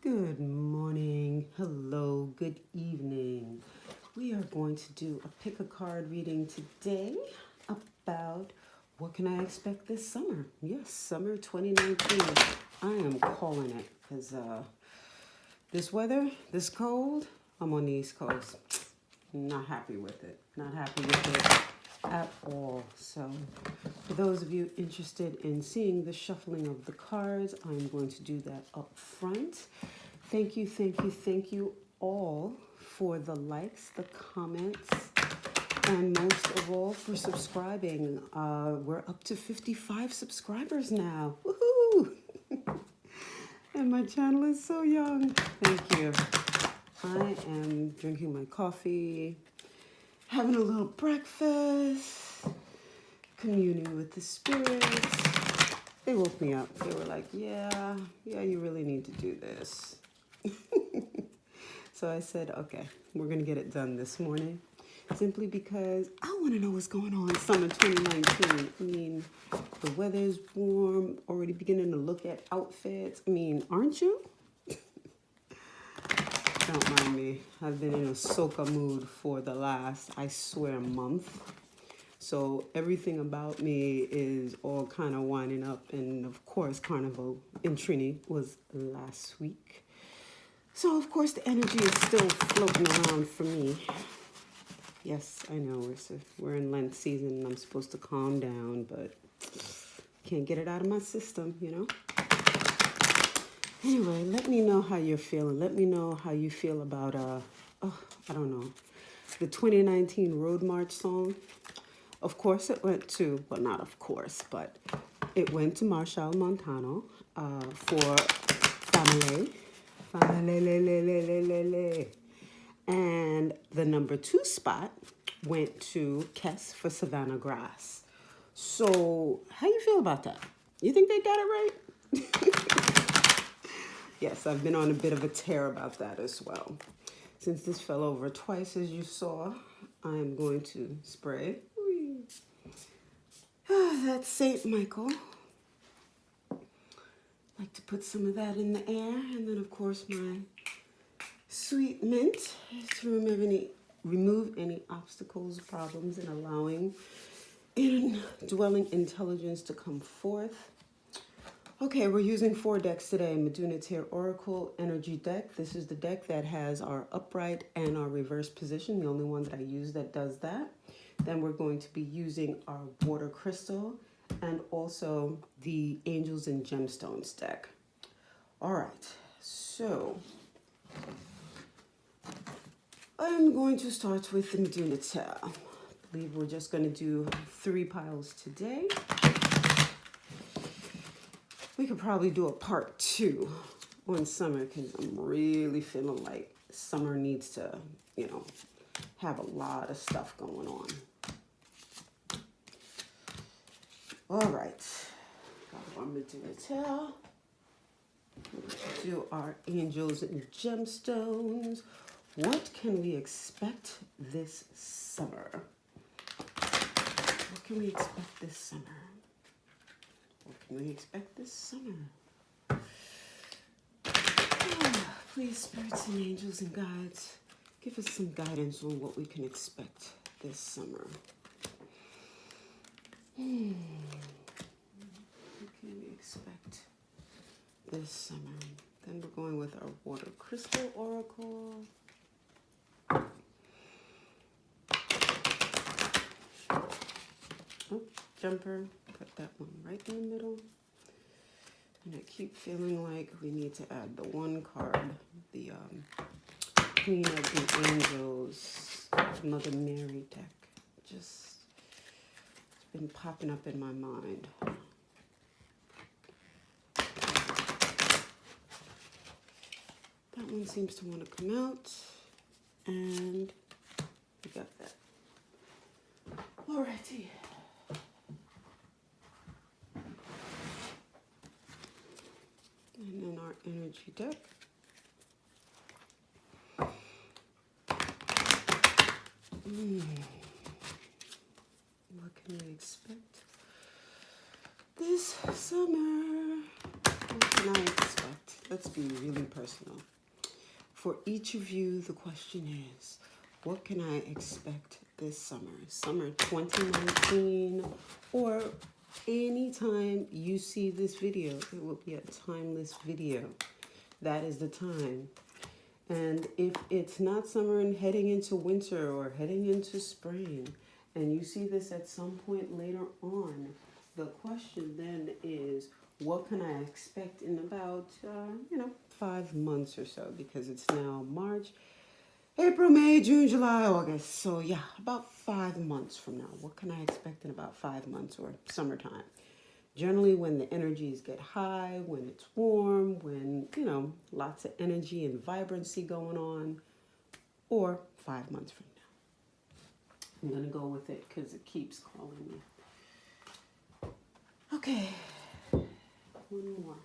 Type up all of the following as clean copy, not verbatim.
Good morning, hello, good evening. We are going to do a pick a card reading today about what can I expect this summer. Yes, summer 2019. I am calling it because this weather, this cold, I'm on the East Coast. Not happy with it. Not happy with it at all. So for those of you interested in seeing the shuffling of the cards, I'm going to do that up front. Thank you all for the likes, the comments, and most of all for subscribing. We're up to 55 subscribers now. Woohoo! And my channel is so young. Thank you. I am drinking my coffee, having a little breakfast, communing with the spirits. They woke me up. They were like, yeah, you really need to do this. So I said, okay, we're going to get it done this morning. Simply because I want to know what's going on in summer 2019. I mean, the weather's warm, already beginning to look at outfits. I mean, aren't you? Don't mind me. I've been in a soca mood for the last, I swear, month. So everything about me is all kind of winding up. And of course, Carnival in Trini was last week. So of course, the energy is still floating around for me. Yes, I know we're in Lent season and I'm supposed to calm down, but can't get it out of my system, you know? Anyway, let me know how you're feeling. Let me know how you feel about, I don't know, the 2019 Road March song. Of course it went to, well, not of course, but it went to Marshall Montano for Family. And the number 2 spot went to Kess for Savannah Grass. So how you feel about that? You think they got it right? Yes, I've been on a bit of a tear about that as well. Since this fell over twice, as you saw, I'm going to spray. That's St. Michael. Like to put some of that in the air. And then, of course, my sweet mint to remove any obstacles, problems, and allowing indwelling intelligence to come forth. Okay, we're using 4 decks today. Metu Neter Oracle Energy deck. This is the deck that has our upright and our reverse position, the only one that I use that does that. Then we're going to be using our water crystal and also the Angels and Gemstones deck. All right, so I'm going to start with the Metu Neter. I believe we're just going to do 3 piles today. We could probably do a part 2 on summer because I'm really feeling like summer needs to, you know, have a lot of stuff going on. All right, got our Metu Neter. Do our Angels and Gemstones. What can we expect this summer? What can we expect this summer? What can we expect this summer? Please, spirits and angels and guides, give us some guidance on what we can expect this summer. What can we expect this summer? Then we're going with our water crystal oracle. Oh, jumper. Put that one right in the middle. And I keep feeling like we need to add the 1 card, the Queen of the Angels, Mother Mary deck. It's been popping up in my mind. That one seems to want to come out. And we got that. Alrighty. And then our energy deck. What can we expect this summer? What can I expect let's be really personal. For each of you, the question is, what can I expect this summer? Summer 2019, or anytime you see this video, it will be a timeless video. That is the time. And if it's not summer and heading into winter or heading into spring, and you see this at some point later on, the question then is, what can I expect in about, 5 months or so? Because it's now March, April, May, June, July, August. So yeah, about 5 months from now. What can I expect in about 5 months or summertime? Generally when the energies get high, when it's warm, when, lots of energy and vibrancy going on, or 5 months from now. I'm going to go with it because it keeps calling me. Okay, one more.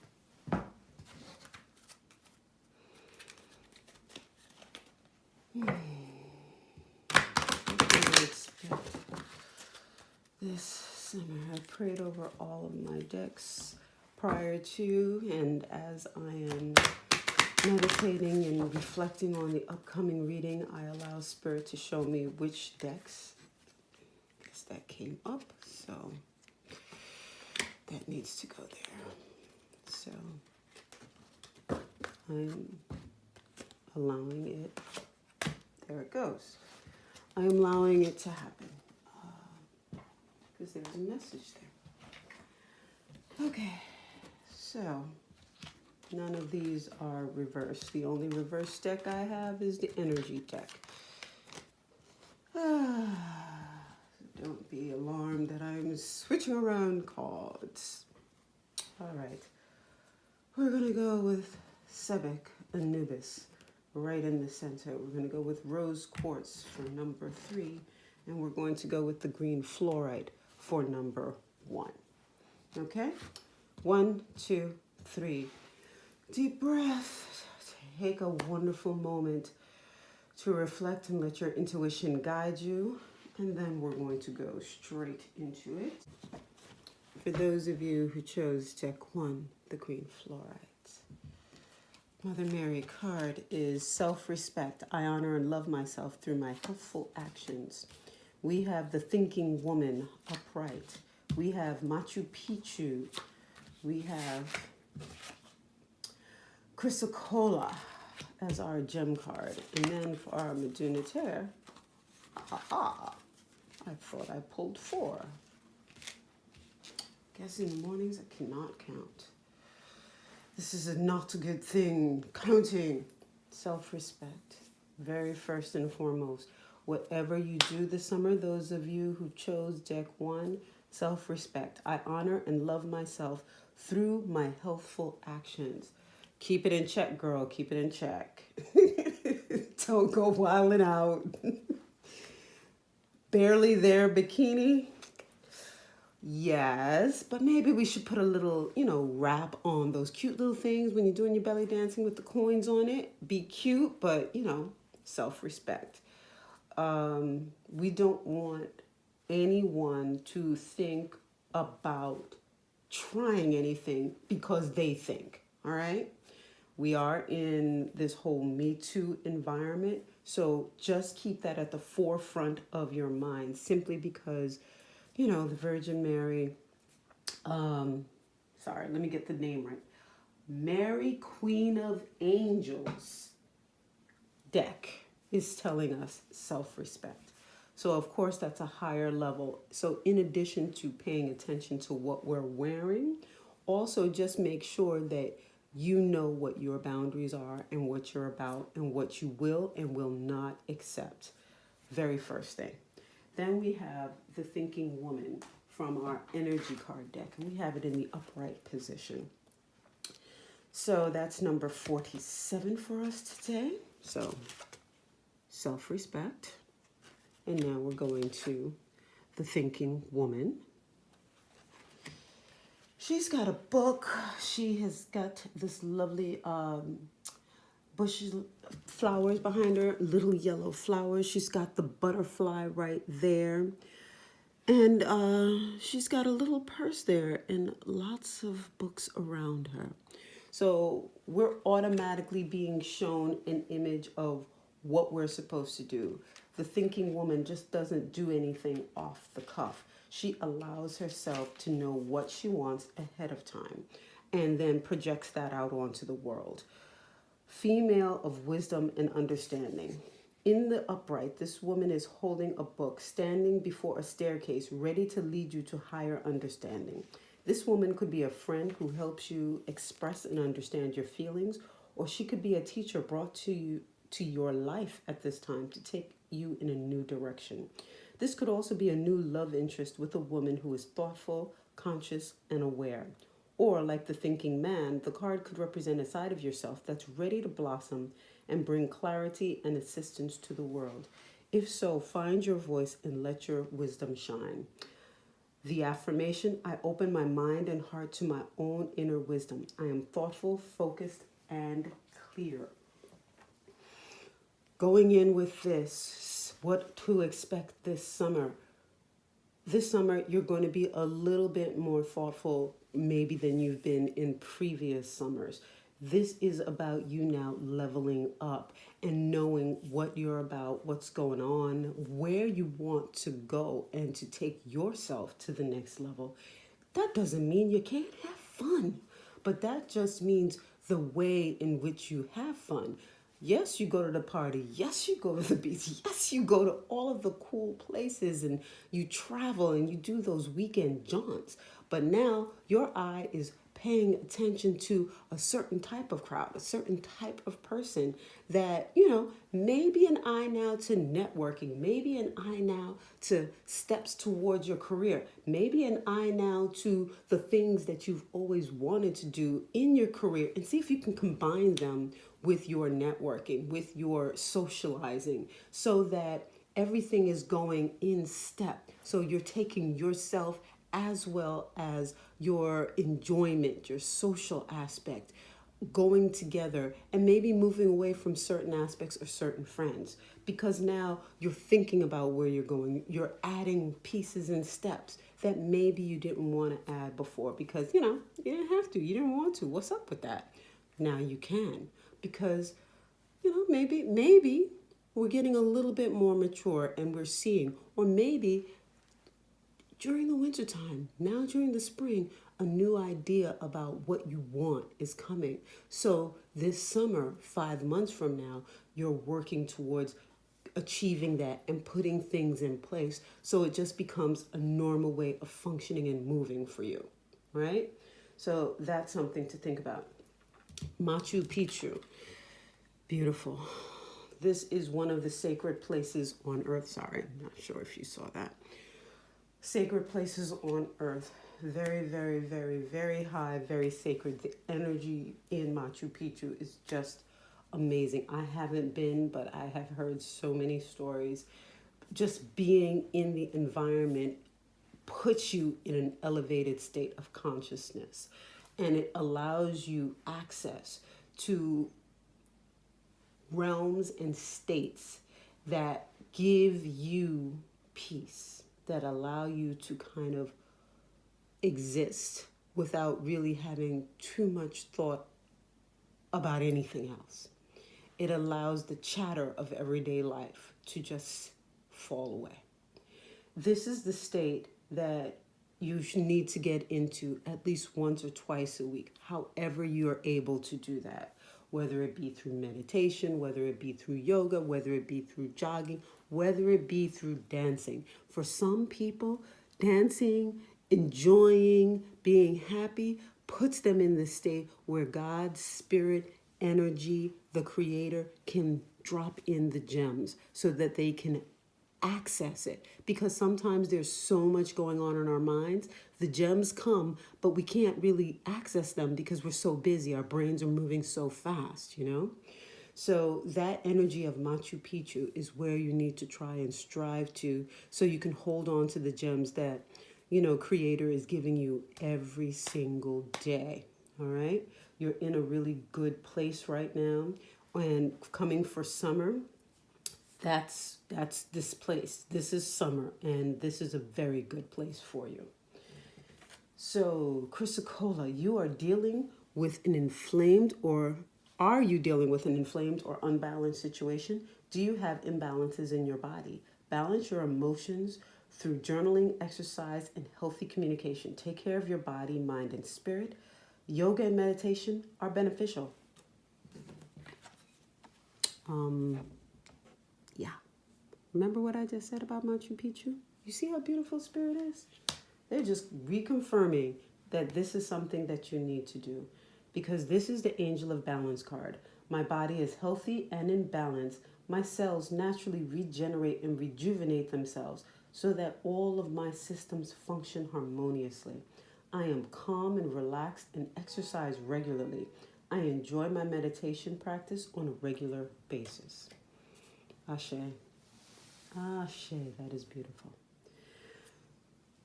What can I expect this summer? I prayed over all of my decks prior to and as I am meditating and reflecting on the upcoming reading, I allow Spirit to show me which decks. I guess that came up, so that needs to go there. So I'm allowing it. There it goes. I am allowing it to happen because there's a message there. Okay, so none of these are reversed. The only reverse deck I have is the energy deck. Don't be alarmed that I'm switching around cards. All right, we're gonna go with Sebek, Anubis, right in the center. We're going to go with rose quartz for number 3, and we're going to go with the green fluorite for number 1. Okay? 1, 2, 3. Deep breath. Take a wonderful moment to reflect and let your intuition guide you, and then we're going to go straight into it. For those of you who chose deck 1, the green fluorite, Mother Mary card is self-respect. I honor and love myself through my helpful actions. We have the thinking woman upright. We have Machu Picchu. We have Chrysocolla as our gem card. And then for our Metu Neter, I thought I pulled 4. Guess in the mornings I cannot count. This is not a good thing. Counting. Self-respect. Very first and foremost. Whatever you do this summer, those of you who chose deck 1, self-respect. I honor and love myself through my healthful actions. Keep it in check, girl. Keep it in check. Don't go wilding out. Barely there bikini. Yes, but maybe we should put a little, wrap on those cute little things when you're doing your belly dancing with the coins on it. Be cute, but, self-respect. We don't want anyone to think about trying anything because they think, all right? We are in this whole Me Too environment, so just keep that at the forefront of your mind, simply because the Virgin Mary, sorry, let me get the name right. Mary, Queen of Angels deck is telling us self-respect. So, of course, that's a higher level. So, in addition to paying attention to what we're wearing, also just make sure that you know what your boundaries are and what you're about and what you will and will not accept. Very first thing. Then we have the thinking woman from our energy card deck, and we have it in the upright position. So that's number 47 for us today. So self-respect. And now we're going to the thinking woman. She's got a book. She has got this lovely bushes, flowers behind her, little yellow flowers. She's got the butterfly right there. And she's got a little purse there and lots of books around her. So we're automatically being shown an image of what we're supposed to do. The thinking woman just doesn't do anything off the cuff. She allows herself to know what she wants ahead of time and then projects that out onto the world. Female of wisdom and understanding. In the upright, this woman is holding a book, standing before a staircase, ready to lead you to higher understanding. This woman could be a friend who helps you express and understand your feelings, or she could be a teacher brought to you to your life at this time to take you in a new direction. This could also be a new love interest with a woman who is thoughtful, conscious, and aware. Or, like the thinking man, the card could represent a side of yourself that's ready to blossom and bring clarity and assistance to the world. If so, find your voice and let your wisdom shine. The affirmation: I open my mind and heart to my own inner wisdom. I am thoughtful, focused, and clear. Going in with this, what to expect this summer. This summer, you're going to be a little bit more thoughtful maybe than you've been in previous summers. This is about you now leveling up and knowing what you're about, what's going on, where you want to go, and to take yourself to the next level. That doesn't mean you can't have fun, but that just means the way in which you have fun. Yes, you go to the party. Yes, you go to the beach. Yes, you go to all of the cool places and you travel and you do those weekend jaunts. But now your eye is paying attention to a certain type of crowd, a certain type of person that, maybe an eye now to networking, maybe an eye now to steps towards your career, maybe an eye now to the things that you've always wanted to do in your career, and see if you can combine them with your networking, with your socializing, so that everything is going in step. So you're taking yourself as well as your enjoyment, your social aspect, going together, and maybe moving away from certain aspects or certain friends, because now you're thinking about where you're going. You're adding pieces and steps that maybe you didn't want to add before because, you didn't have to. You didn't want to. What's up with that? Now you can, because, maybe we're getting a little bit more mature and we're seeing, or maybe during the wintertime, now during the spring, a new idea about what you want is coming. So this summer, 5 months from now, you're working towards achieving that and putting things in place. So it just becomes a normal way of functioning and moving for you, right? So that's something to think about. Machu Picchu, beautiful. This is one of the sacred places on earth. Sorry, I'm not sure if you saw that. Sacred places on earth. Very, very, very, very high, very sacred. The energy in Machu Picchu is just amazing. I haven't been, but I have heard so many stories. Just being in the environment puts you in an elevated state of consciousness, and it allows you access to realms and states that give you peace, that allow you to kind of exist without really having too much thought about anything else. It allows the chatter of everyday life to just fall away. This is the state that you need to get into at least once or twice a week, however you're able to do that, whether it be through meditation, whether it be through yoga, whether it be through jogging, whether it be through dancing. For some people, dancing, enjoying, being happy puts them in the state where God's spirit, energy, the creator can drop in the gems so that they can access it, because sometimes there's so much going on in our minds. The gems come, but we can't really access them because we're so busy. Our brains are moving so fast, So that energy of Machu Picchu is where you need to try and strive to, so you can hold on to the gems that, Creator is giving you every single day. All right. You're in a really good place right now, and coming for summer, that's this place. This is summer, and this is a very good place for you. So, Chrysicola, you are dealing with an inflamed, or are you dealing with an inflamed or unbalanced situation? Do you have imbalances in your body? Balance your emotions through journaling, exercise, and healthy communication. Take care of your body, mind, and spirit. Yoga and meditation are beneficial. Yeah. Remember what I just said about Machu Picchu? You see how beautiful spirit is? They're just reconfirming that this is something that you need to do, because this is the Angel of Balance card. My body is healthy and in balance. My cells naturally regenerate and rejuvenate themselves so that all of my systems function harmoniously. I am calm and relaxed and exercise regularly. I enjoy my meditation practice on a regular basis. Ashe. Ashe, that is beautiful.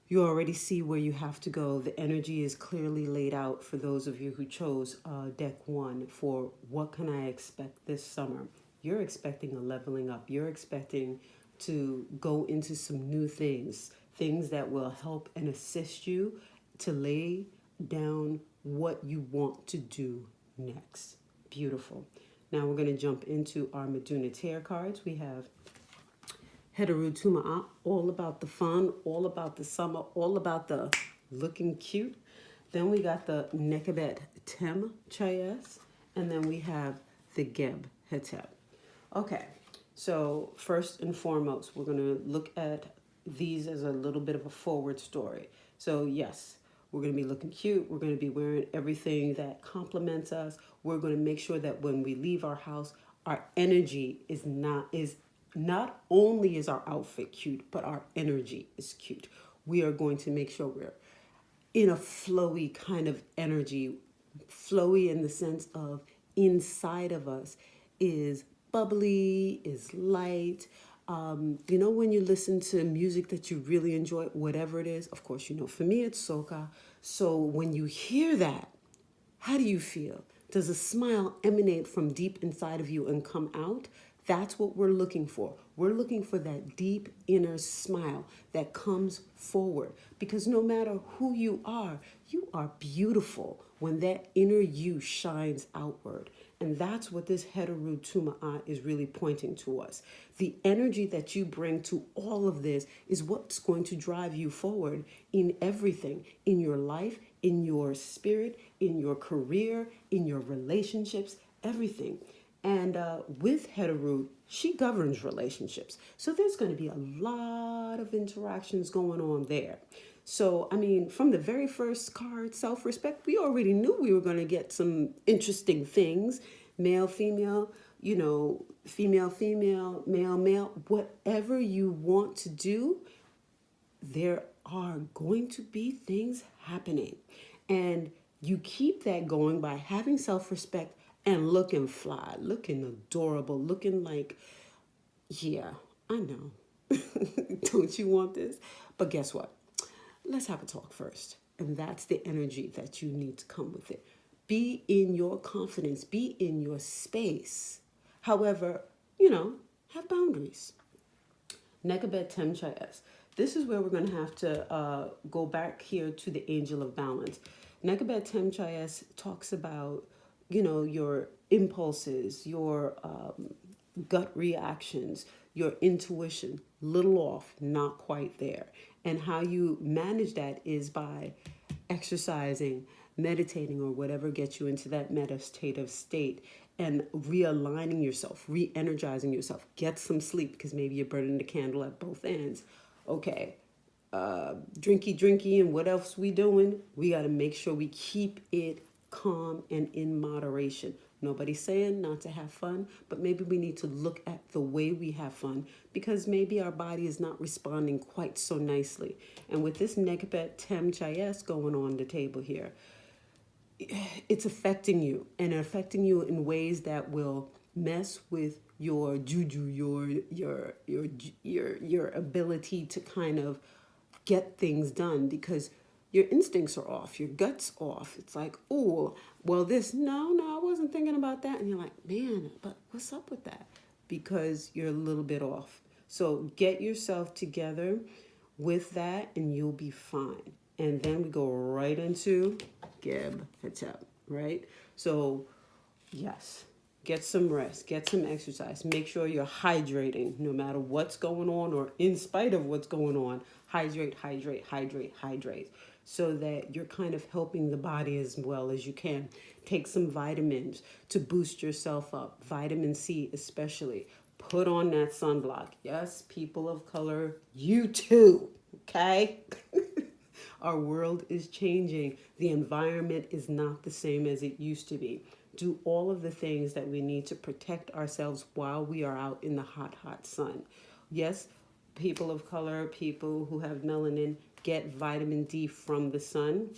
You already see where you have to go. The energy is clearly laid out for those of you who chose deck 1 for what can I expect this summer. You're expecting a leveling up. You're expecting to go into some new things, things that will help and assist you to lay down what you want to do next. Beautiful. Now we're going to jump into our Metu Neter cards. We have Heteru Tuma'a, all about the fun, all about the summer, all about the looking cute. Then we got the Nekabet Tem Chayes, and then we have the Geb Hetep. Okay, so first and foremost, we're going to look at these as a little bit of a forward story. So yes, we're going to be looking cute. We're going to be wearing everything that complements us. We're going to make sure that when we leave our house, our energy is not only is our outfit cute, but our energy is cute. We are going to make sure we're in a flowy kind of energy. Flowy in the sense of inside of us is bubbly, is light. You know, when you listen to music that you really enjoy, whatever it is, of course, you know, for me, it's soca. So when you hear that, how do you feel? Does a smile emanate from deep inside of you and come out? That's what we're looking for. We're looking for that deep inner smile that comes forward. Because no matter who you are beautiful when that inner you shines outward. And that's what this Heteru Tuma'a is really pointing to us. The energy that you bring to all of this is what's going to drive you forward in everything, in your life, in your spirit, in your career, in your relationships, everything. And with Heteru, she governs relationships. So there's going to be a lot of interactions going on there. So, I mean, from the very first card, self-respect, we already knew we were going to get some interesting things. Male, female, you know, female, female, male, male. Whatever you want to do, there are going to be things happening. And you keep that going by having self-respect and looking fly, looking adorable, looking like, yeah, I know. Don't you want this? But guess what? Let's have a talk first. And that's the energy that you need to come with it. Be in your confidence. Be in your space. However, you know, have boundaries. Nekabet Temchayes. This is where we're going to have to go back here to the Angel of Balance. Nekabet Temchayes talks about, you know, your impulses, your gut reactions, your intuition, little off, not quite there. And how you manage that is by exercising, meditating, or whatever gets you into that meditative state, and realigning yourself, re-energizing yourself. Get some sleep, because maybe you're burning the candle at both ends. Okay, drinky, and what else we doing? We got to make sure we keep it calm and in moderation. Nobody's saying not to have fun, but maybe we need to look at the way we have fun, because maybe our body is not responding quite so nicely. And with this Nekabet Tem Chayes going on the table here, it's affecting you, and affecting you in ways that will mess with your juju, your ability to kind of get things done, because your instincts are off, your gut's off. It's like, oh, well, this, no, I wasn't thinking about that. And you're like, man, but what's up with that? Because you're a little bit off. So get yourself together with that and you'll be fine. And then we go right into Geb Hetep. right? So yes, get some rest, get some exercise. Make sure you're hydrating no matter what's going on or in spite of what's going on. Hydrate, hydrate, hydrate, hydrate. So that you're kind of helping the body as well as you can. Take some vitamins to boost yourself up. Vitamin C, especially. Put on that sunblock. Yes, people of color, you too. Okay? Our world is changing. The environment is not the same as it used to be. Do all of the things that we need to protect ourselves while we are out in the hot, hot sun. Yes, people of color, people who have melanin, get vitamin D from the sun.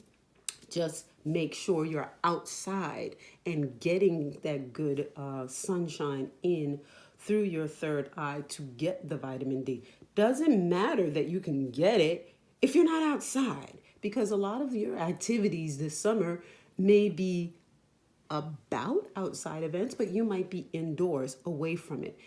Just make sure you're outside and getting that good sunshine in through your third eye to get the vitamin D. Doesn't matter that you can get it if you're not outside, because a lot of your activities this summer may be about outside events, but you might be indoors away from it.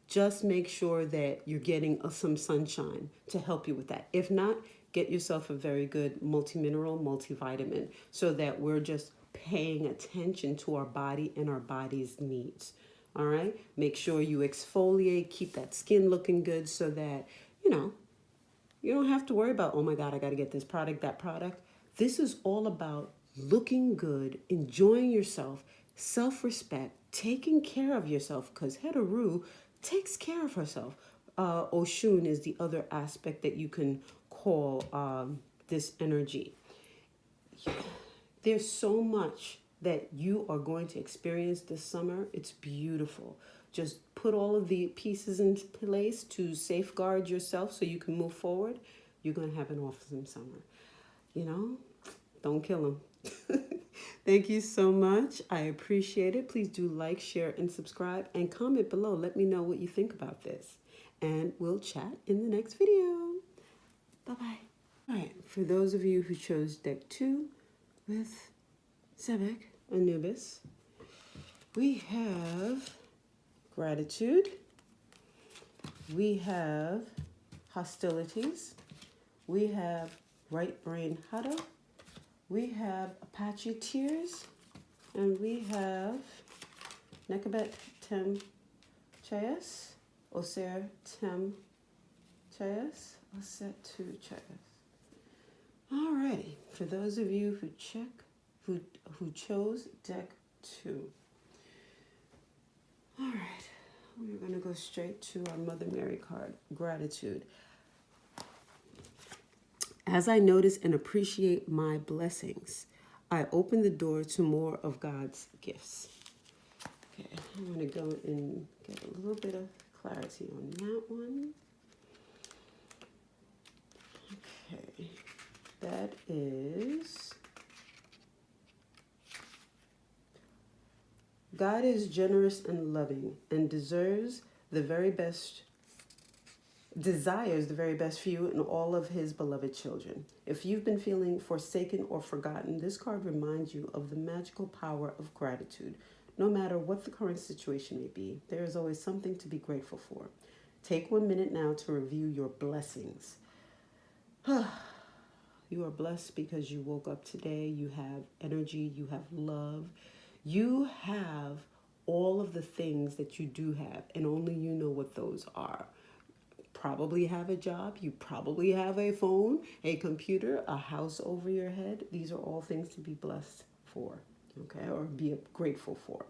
Just make sure that you're getting some sunshine to help you with that. If not, get yourself a very good multi-mineral, multivitamin, so that we're just paying attention to our body and our body's needs. All right? Make sure you exfoliate, keep that skin looking good so that, you don't have to worry about, oh my God, I got to get this product, that product. This is all about looking good, enjoying yourself, self-respect, taking care of yourself, because Heteru takes care of herself. Oshun is the other aspect that you can call this energy. There's so much that you are going to experience this summer. It's beautiful. Just put all of the pieces in place to safeguard yourself so you can move forward. You're going to have an awesome summer. Don't kill them. Thank you so much. I appreciate it. Please do like, share, and subscribe, and comment below. Let me know what you think about this. And we'll chat in the next video. Bye-bye. All right, for those of you who chose deck 2 with Sebek, Anubis, we have gratitude, we have hostilities, we have right brain Hada, we have Apache tears, and we have Nekabet Tem Chayas, Oser Tem Chayas, Oset Tu Chayas. Alrighty, for those of you who chose deck 2. All right, we're going to go straight to our Mother Mary card, gratitude. As I notice and appreciate my blessings, I open the door to more of God's gifts. Okay, I'm going to go and get a little bit of clarity on that one. Okay, that is... God is generous and loving and desires the very best for you and all of his beloved children. If you've been feeling forsaken or forgotten, this card reminds you of the magical power of gratitude. No matter what the current situation may be, there is always something to be grateful for. Take 1 minute now to review your blessings. You are blessed because you woke up today. You have energy. You have love. You have all of the things that you do have, and only you know what those are. Probably have a job. You probably have a phone, a computer, a house over your head. These are all things to be blessed for, okay, or be grateful for.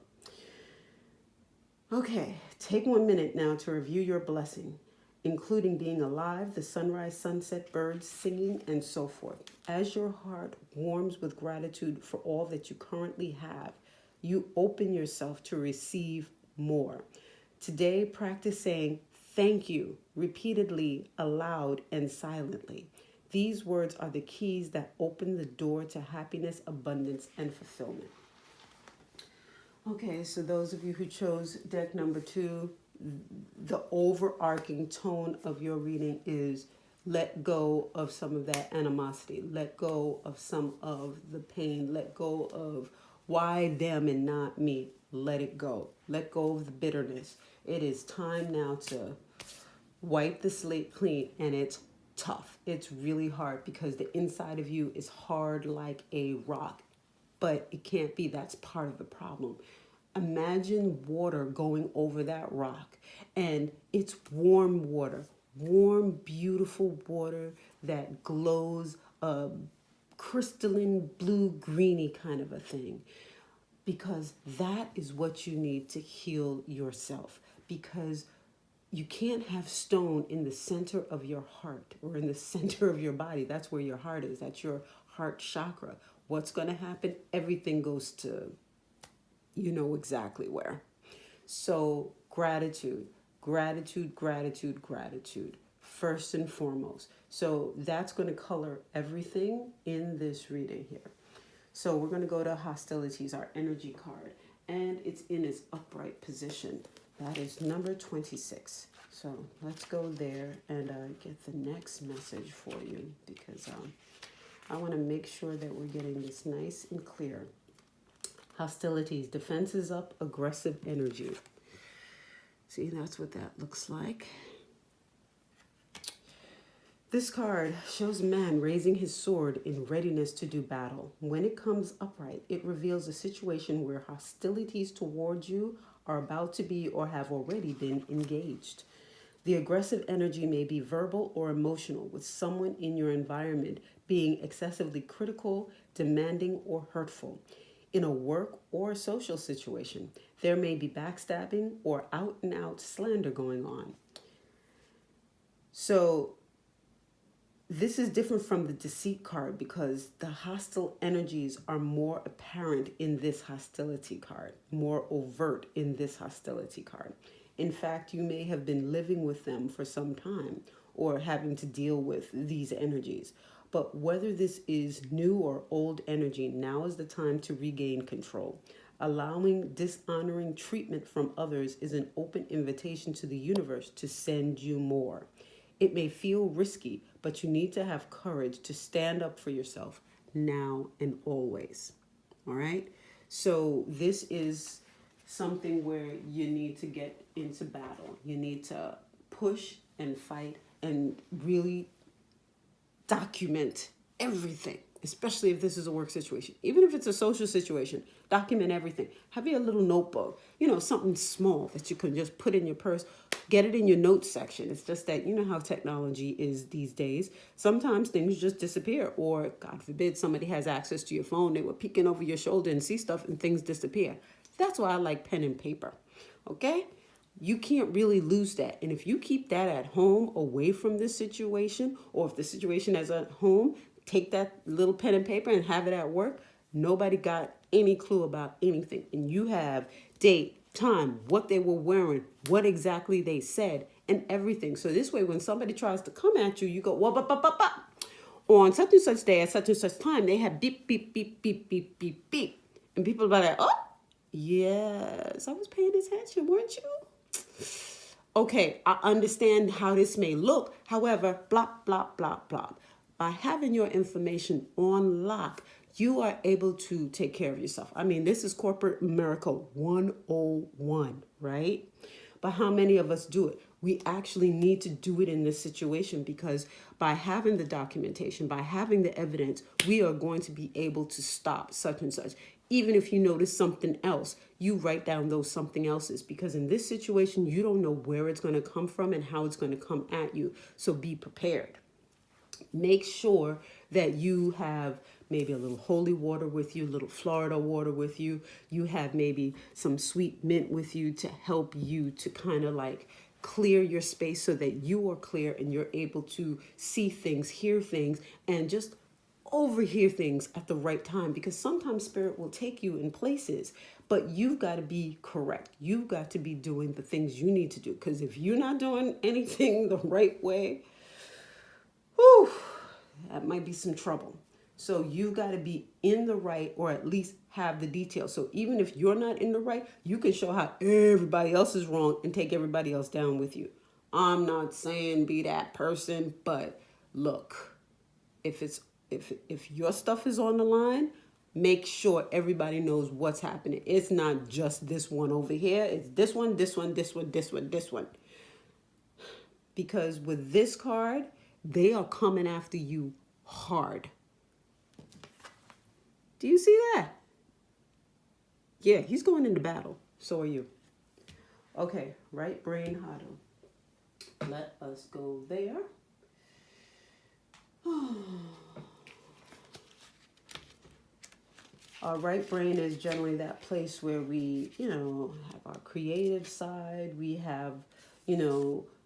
Okay, take 1 minute now to review your blessing, including being alive, the sunrise, sunset, birds singing, and so forth. As your heart warms with gratitude for all that you currently have, you open yourself to receive more. Today, practice saying thank you repeatedly, aloud, and silently. These words are the keys that open the door to happiness, abundance, and fulfillment. Okay, so those of you who chose deck number 2, the overarching tone of your reading is let go of some of that animosity. Let go of some of the pain. Let go of why them and not me. Let it go. Let go of the bitterness. It is time now to wipe the slate clean, and it's tough. It's really hard because the inside of you is hard like a rock. but it can't be. That's part of the problem. Imagine water going over that rock, and it's warm water, warm, beautiful water that glows a crystalline blue greeny kind of a thing, because that is what you need to heal yourself. Because you can't have stone in the center of your heart or in the center of your body. That's where your heart is. That's your heart chakra. What's going to happen? Everything goes to, you know exactly where. So gratitude, gratitude, gratitude, gratitude, first and foremost. So that's going to color everything in this reading here. So we're going to go to hostilities, our energy card, and it's in its upright position. That is number 26. So let's go there and get the next message for you, because I want to make sure that we're getting this nice and clear. Hostilities, defenses up, aggressive energy. See, that's what that looks like. This card shows a man raising his sword in readiness to do battle. When it comes upright, it reveals a situation where hostilities towards you are about to be or have already been engaged. The aggressive energy may be verbal or emotional, with someone in your environment being excessively critical, demanding, or hurtful. In a work or social situation, there may be backstabbing or out-and-out slander going on. So this is different from the deceit card, because the hostile energies are more apparent in this hostility card, more overt in this hostility card. In fact, you may have been living with them for some time or having to deal with these energies. But whether this is new or old energy, now is the time to regain control. Allowing dishonoring treatment from others is an open invitation to the universe to send you more. It may feel risky, but you need to have courage to stand up for yourself now and always. All right? So this is something where you need to get into battle. You need to push and fight and really document everything, especially if this is a work situation. Even if it's a social situation, document everything. Have your little notebook, something small that you can just put in your purse. Get it in your notes section. It's just that, you know how technology is these days. Sometimes things just disappear, or God forbid somebody has access to your phone. They were peeking over your shoulder and see stuff and things disappear. That's why I like pen and paper. Okay? You can't really lose that. And if you keep that at home away from this situation, or if the situation is at home, take that little pen and paper and have it at work. Nobody got any clue about anything. And you have date, time, what they were wearing, what exactly they said, and everything. So this way, when somebody tries to come at you, you go, well, on such and such day at such and such time, they had beep, beep, beep, beep, beep, beep, beep. And people are like, oh, yes, I was paying attention, weren't you? Okay, I understand how this may look. However, blah, blah, blah, blah. By having your information on lock, you are able to take care of yourself. I mean, this is corporate miracle 101, right? But how many of us do it? We actually need to do it in this situation, because by having the documentation, by having the evidence, we are going to be able to stop such and such. Even if you notice something else, you write down those something else's, because in this situation, you don't know where it's going to come from and how it's going to come at you. So be prepared. Make sure that you have maybe a little holy water with you, a little Florida water with you. You have maybe some sweet mint with you to help you to kind of like clear your space, so that you are clear and you're able to see things, hear things, and just overhear things at the right time. Because sometimes spirit will take you in places, but you've got to be correct. You've got to be doing the things you need to do. Because if you're not doing anything the right way, whew, that might be some trouble. So you've got to be in the right, or at least have the details. So even if you're not in the right, you can show how everybody else is wrong and take everybody else down with you. I'm not saying be that person, but look, if your stuff is on the line, make sure everybody knows what's happening. It's not just this one over here. It's this one, this one, this one, this one, this one. Because with this card, they are coming after you hard. Do you see that? Yeah, he's going into battle. So are you. Okay, right brain huddle. Let us go there. Our right brain is generally that place where we, have our creative side. We have,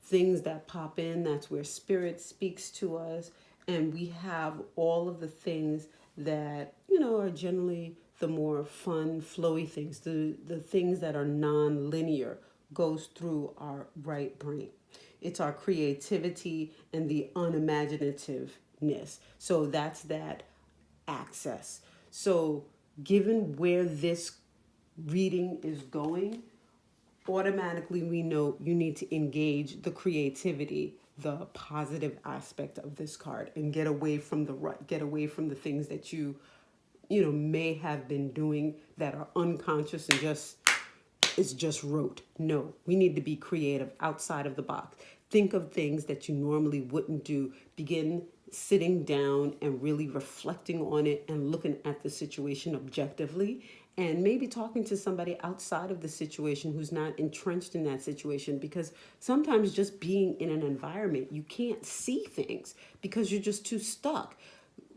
things that pop in. That's where spirit speaks to us. And we have all of the things that, are generally the more fun, flowy things. The things that are non-linear goes through our right brain. It's our creativity and the unimaginativeness. So that's that access. So given where this reading is going, automatically we know you need to engage the creativity, the positive aspect of this card, and get away from the rut, get away from the things that you may have been doing that are unconscious and it's just rote. No, we need to be creative, outside of the box. Think of things that you normally wouldn't do. Begin sitting down and really reflecting on it and looking at the situation objectively, and maybe talking to somebody outside of the situation who's not entrenched in that situation, because sometimes just being in an environment, you can't see things because you're just too stuck.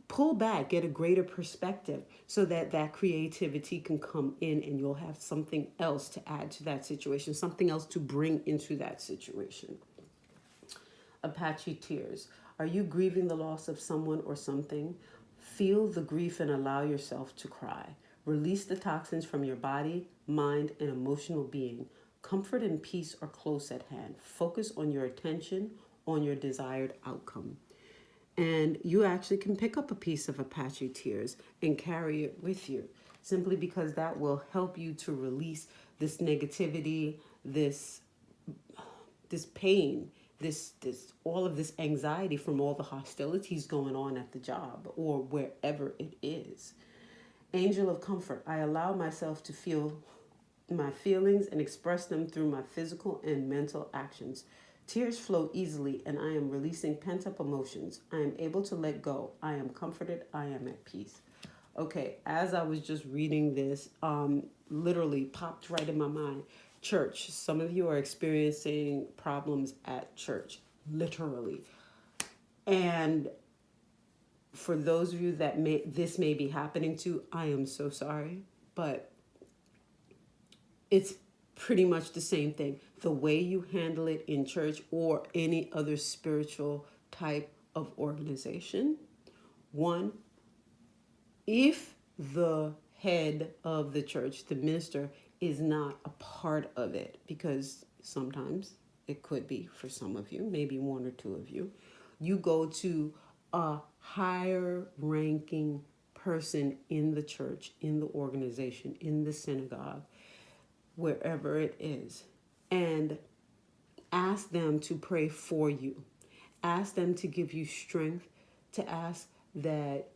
Pull back, get a greater perspective so that that creativity can come in and you'll have something else to add to that situation, something else to bring into that situation. Apache tears. Are you grieving the loss of someone or something? Feel the grief and allow yourself to cry. Release the toxins from your body, mind, and emotional being. Comfort and peace are close at hand. Focus on your attention on your desired outcome. And you actually can pick up a piece of Apache tears and carry it with you, simply because that will help you to release this negativity, this pain, this all of this anxiety from all the hostilities going on at the job or wherever it is. Angel of comfort. I allow myself to feel my feelings and express them through my physical and mental actions. Tears flow easily and I am releasing pent-up emotions. I am able to let go. I am comforted. I am at peace. Okay, as I was just reading this, literally popped right in my mind. Church. Some of you are experiencing problems at church, literally. And for those of you that this may be happening to, I am so sorry, but it's pretty much the same thing. The way you handle it in church or any other spiritual type of organization. One, if the head of the church, the minister, is not a part of it, because sometimes it could be for some of you, maybe one or two of you, you go to a higher ranking person in the church, in the organization, in the synagogue, wherever it is, and ask them to pray for you. Ask them to give you strength, to ask that,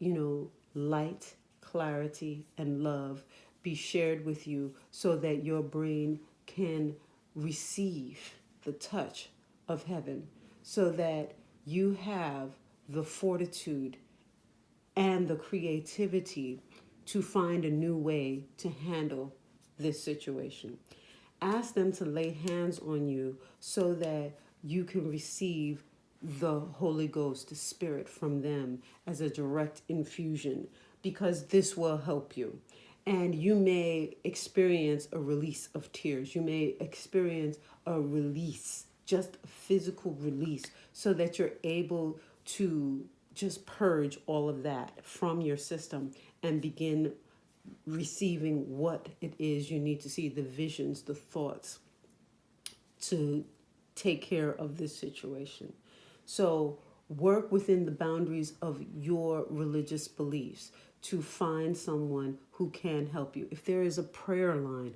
light, clarity, and love be shared with you so that your brain can receive the touch of heaven, so that you have the fortitude and the creativity to find a new way to handle this situation. Ask them to lay hands on you so that you can receive the Holy Ghost, the Spirit, from them as a direct infusion, because this will help you. And you may experience a release of tears. You may experience a release, just a physical release, so that you're able to just purge all of that from your system and begin receiving what it is you need to see, the visions, the thoughts, to take care of this situation. So work within the boundaries of your religious beliefs to find someone who can help you. If there is a prayer line,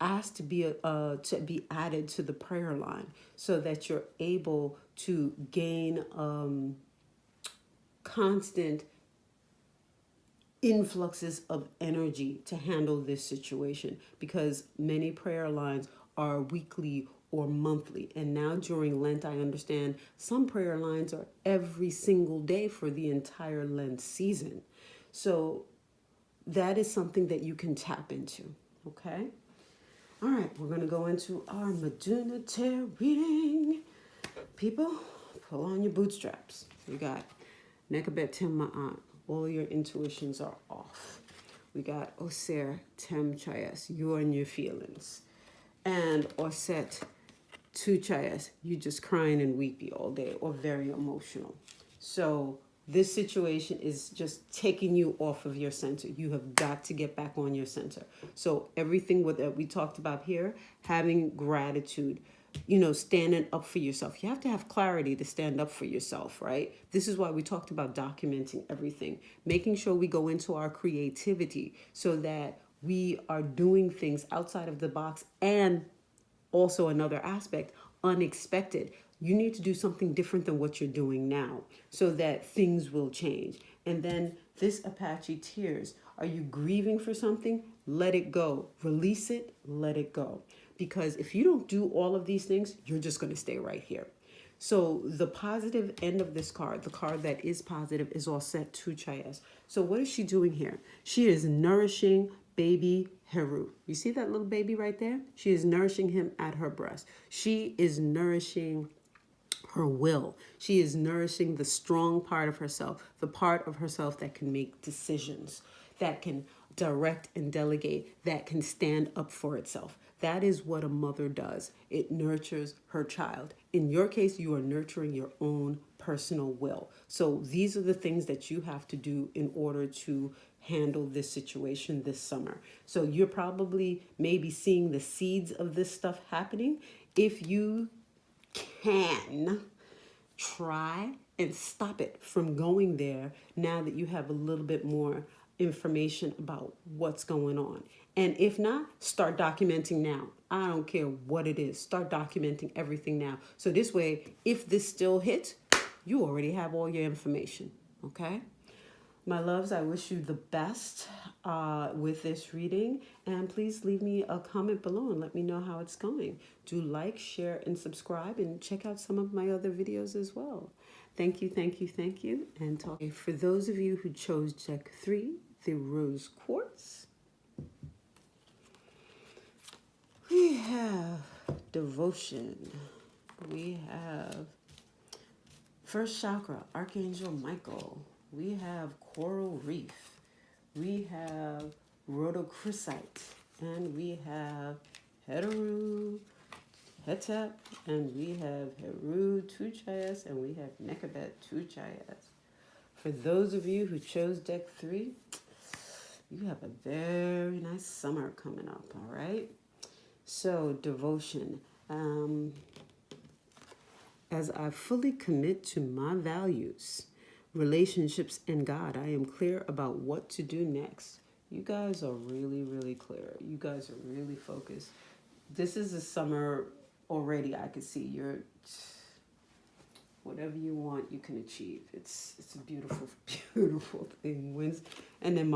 ask to be added to the prayer line so that you're able to gain constant influxes of energy to handle this situation, because many prayer lines are weekly or monthly. And now during Lent, I understand some prayer lines are every single day for the entire Lent season. So that is something that you can tap into. Okay? All right, we're going to go into our Metu Neter reading. People, pull on your bootstraps. We got Nekabet Tem Ma'at. All your intuitions are off. We got Oser Tem Chayas. You and your feelings. And Oset Tu Chayas. You just crying and weepy all day or very emotional. So this situation is just taking you off of your center. You have got to get back on your center. So everything that we talked about here, having gratitude, standing up for yourself. You have to have clarity to stand up for yourself, right? This is why we talked about documenting everything, making sure we go into our creativity so that we are doing things outside of the box, and also another aspect, unexpected. You need to do something different than what you're doing now so that things will change. And then this Apache tears. Are you grieving for something? Let it go. Release it. Let it go. Because if you don't do all of these things, you're just going to stay right here. So the positive end of this card, the card that is positive, is all set to Chayes. So what is she doing here? She is nourishing baby Heru. You see that little baby right there? She is nourishing him at her breast. She is nourishing her will. She is nourishing the strong part of herself, the part of herself that can make decisions, that can direct and delegate, that can stand up for itself. That is what a mother does. It nurtures her child. In your case, you are nurturing your own personal will. So these are the things that you have to do in order to handle this situation this summer. So you're probably maybe seeing the seeds of this stuff happening. If you can try and stop it from going there now that you have a little bit more information about what's going on. And if not, start documenting now. I don't care what it is. Start documenting everything now. So this way, if this still hits, you already have all your information. Okay? My loves, I wish you the best with this reading. And please leave me a comment below and let me know how it's going. Do like, share, and subscribe, and check out some of my other videos as well. Thank you, thank you, thank you. And for those of you who chose deck 3, the Rose Quartz, we have Devotion. We have First Chakra, Archangel Michael. We have Coral Reef. We have Rhodochrosite. And we have Heteru, Hetep. And we have Heru Tuchayas. And we have Nekabet Tuchayas. For those of you who chose deck 3, you have a very nice summer coming up, all right? So, Devotion. As I fully commit to my values, relationships, and God, I am clear about what to do next. You guys are really, really clear. You guys are really focused. This is a summer already. I could see you're whatever you want, you can achieve. It's a beautiful, beautiful thing. And then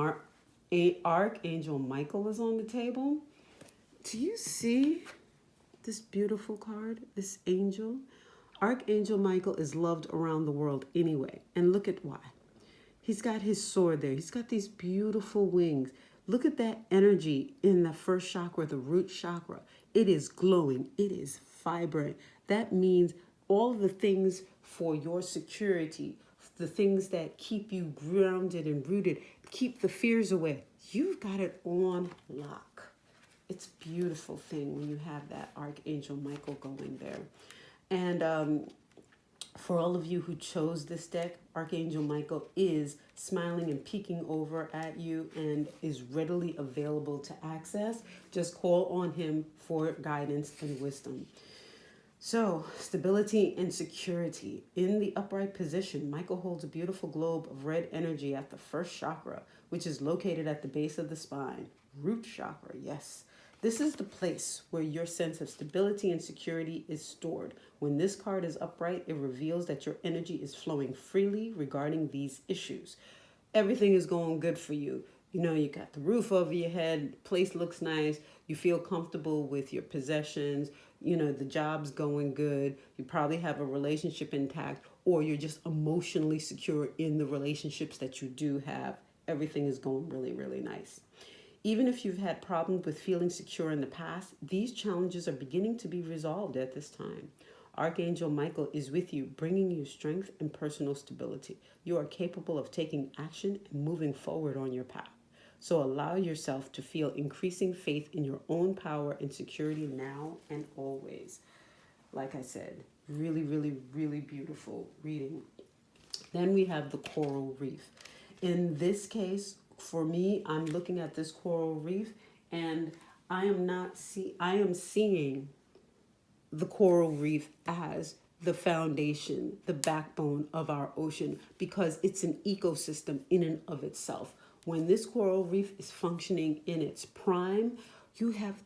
Archangel Michael is on the table. Do you see this beautiful card, this angel? Archangel Michael is loved around the world anyway. And look at why. He's got his sword there. He's got these beautiful wings. Look at that energy in the first chakra, the root chakra. It is glowing. It is vibrant. That means all the things for your security, the things that keep you grounded and rooted, keep the fears away. You've got it on lock. It's a beautiful thing when you have that Archangel Michael going there. And for all of you who chose this deck, Archangel Michael is smiling and peeking over at you and is readily available to access. Just call on him for guidance and wisdom. So, stability and security. In the upright position, Michael holds a beautiful globe of red energy at the first chakra, which is located at the base of the spine. Root chakra, yes. This is the place where your sense of stability and security is stored. When this card is upright, it reveals that your energy is flowing freely regarding these issues. Everything is going good for you. You know, you got the roof over your head, place looks nice, you feel comfortable with your possessions, you know, the job's going good, you probably have a relationship intact, or you're just emotionally secure in the relationships that you do have. Everything is going really, really nice. Even if you've had problems with feeling secure in the past, these challenges are beginning to be resolved at this time. Archangel Michael is with you, bringing you strength and personal stability. You are capable of taking action and moving forward on your path. So allow yourself to feel increasing faith in your own power and security now and always. Like I said, really, really, really beautiful reading. Then we have the coral reef. In this case, for me, I'm looking at this coral reef and I am seeing the coral reef as the foundation, the backbone of our ocean, because it's an ecosystem in and of itself. When this coral reef is functioning in its prime, you have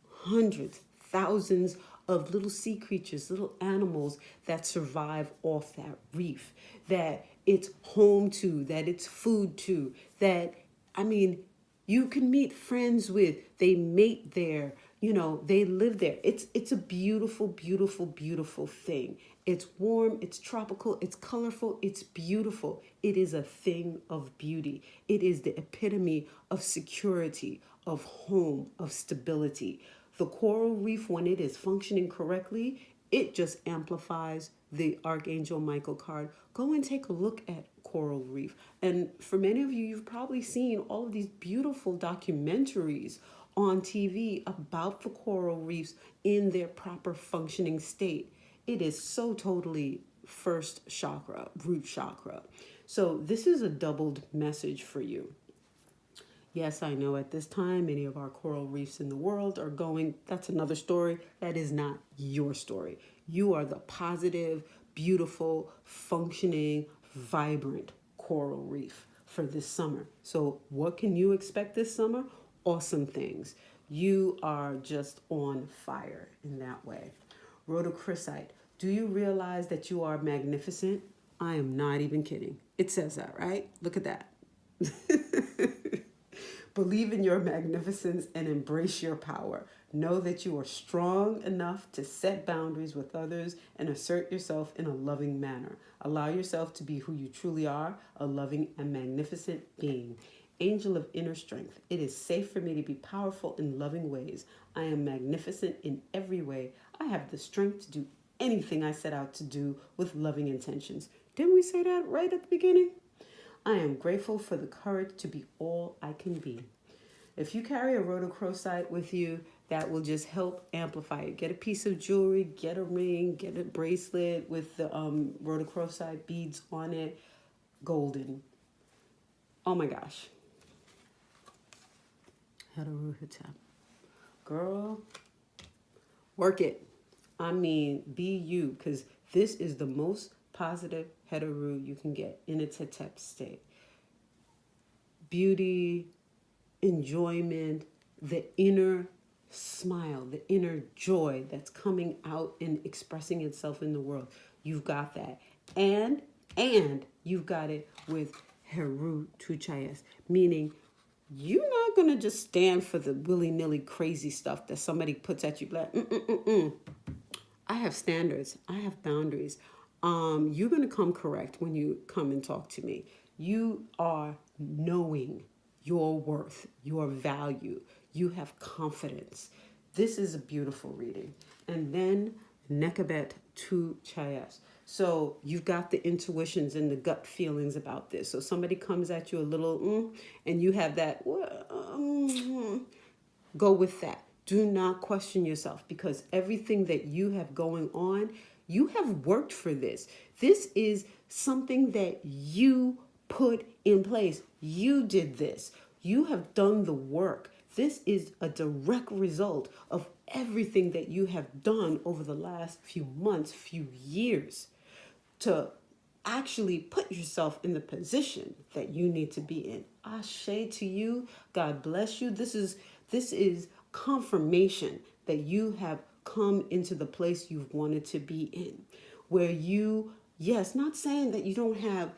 hundreds, thousands of little sea creatures, little animals that survive off that reef, that it's home to, that it's food to, that, I mean, you can meet friends with, they mate there, they live there. It's a beautiful, beautiful, beautiful thing. It's warm, it's tropical, it's colorful, it's beautiful. It is a thing of beauty. It is the epitome of security, of home, of stability. The coral reef, when it is functioning correctly, it just amplifies the Archangel Michael card. Go and take a look at coral reef. And for many of you, you've probably seen all of these beautiful documentaries on TV about the coral reefs in their proper functioning state. It is so totally first chakra, root chakra. So this is a doubled message for you. Yes, I know at this time, many of our coral reefs in the world are going, that's another story. That is not your story. You are the positive, beautiful, functioning, vibrant coral reef for this summer. So what can you expect this summer? Awesome things. You are just on fire in that way. Rhodochrosite, do you realize that you are magnificent? I am not even kidding. It says that, right? Look at that. Believe in your magnificence and embrace your power. Know that you are strong enough to set boundaries with others and assert yourself in a loving manner. Allow yourself to be who you truly are, a loving and magnificent being. Angel of inner strength. It is safe for me to be powerful in loving ways. I am magnificent in every way. I have the strength to do anything I set out to do with loving intentions. Didn't we say that right at the beginning? I am grateful for the courage to be all I can be. If you carry a rhodochrosite with you, that will just help amplify it. Get a piece of jewelry, get a ring, get a bracelet with the rhodochrosite beads on it. Golden. Oh my gosh. Heterohitep. Girl, work it. I mean, be you, because this is the most positive hetero you can get in its hetep state. Beauty, enjoyment, the inner smile, the inner joy that's coming out and expressing itself in the world. You've got that. And you've got it with Heru Tuchayas, meaning you're not going to just stand for the willy-nilly crazy stuff that somebody puts at you. Like, I have standards. I have boundaries. You're going to come correct when you come and talk to me. You are knowing your worth, your value. You have confidence. This is a beautiful reading. And then Nekabet Tu Chayas. So you've got the intuitions and the gut feelings about this. So somebody comes at you a little, and you have that, go with that. Do not question yourself, because everything that you have going on, you have worked for this. This is something that you put in place. You did this. You have done the work. This is a direct result of everything that you have done over the last few months, few years, to actually put yourself in the position that you need to be in. Ashe to you. God bless you. This is confirmation that you have come into the place you've wanted to be in, where you, yes, not saying that you don't have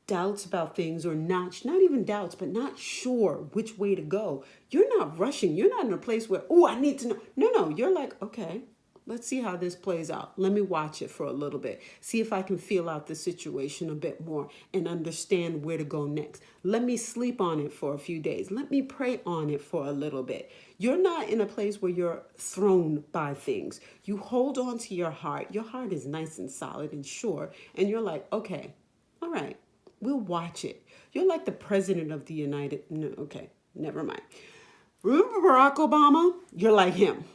doubts about things, or not even doubts, but not sure which way to go. You're not rushing. You're not in a place where, I need to know. No, you're like, okay, let's see how this plays out. Let me watch it for a little bit. See if I can feel out the situation a bit more and understand where to go next. Let me sleep on it for a few days. Let me pray on it for a little bit. You're not in a place where you're thrown by things. You hold on to your heart. Your heart is nice and solid and sure. And you're like, okay, all right, we'll watch it. You're like the president of the United, no, okay, never mind. Remember Barack Obama? You're like him.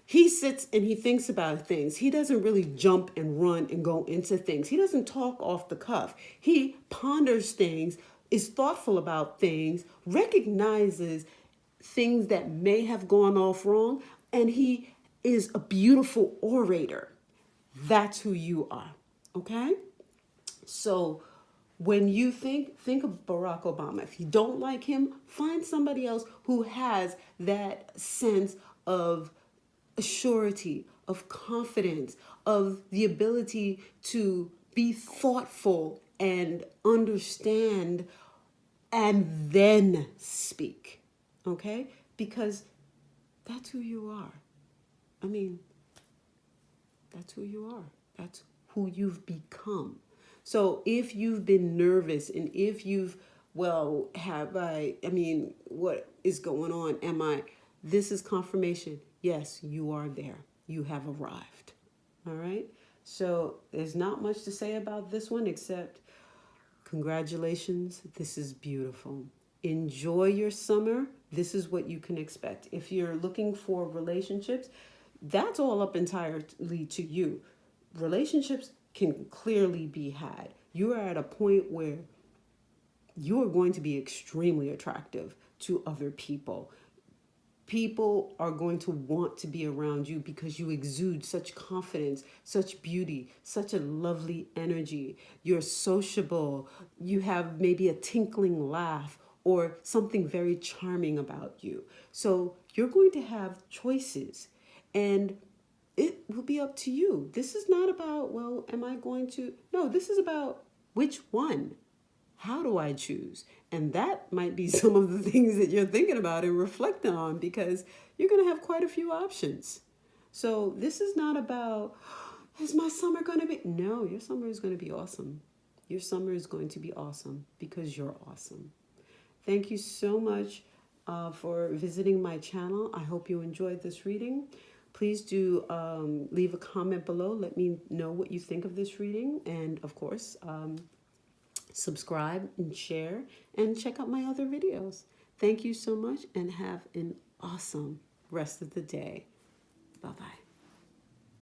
He sits and he thinks about things. He doesn't really jump and run and go into things. He doesn't talk off the cuff. He ponders things, is thoughtful about things, recognizes things that may have gone off wrong, and he is a beautiful orator. That's who you are, okay? So when you think of Barack Obama. If you don't like him, find somebody else who has that sense of surety, of confidence, of the ability to be thoughtful and understand and then speak. Okay? Because that's who you are. I mean, that's who you are. That's who you've become. So if you've been nervous and if you've, well, what is going on? This is confirmation. Yes, you are there. You have arrived. All right. So there's not much to say about this one except congratulations. This is beautiful. Enjoy your summer. This is what you can expect. If you're looking for relationships, that's all up entirely to you. Relationships can clearly be had. You are at a point where you are going to be extremely attractive to other people. People are going to want to be around you because you exude such confidence, such beauty, such a lovely energy. You're sociable. You have maybe a tinkling laugh or something very charming about you. So you're going to have choices, and it will be up to you. This is not about, well, am I going to? No, this is about which one. How do I choose? And that might be some of the things that you're thinking about and reflecting on, because you're going to have quite a few options. So this is not about, is my summer going to be? No, your summer is going to be awesome. Your summer is going to be awesome because you're awesome. Thank you so much for visiting my channel. I hope you enjoyed this reading. Please do leave a comment below. Let me know what you think of this reading. And of course, subscribe and share and check out my other videos. Thank you so much and have an awesome rest of the day. Bye-bye.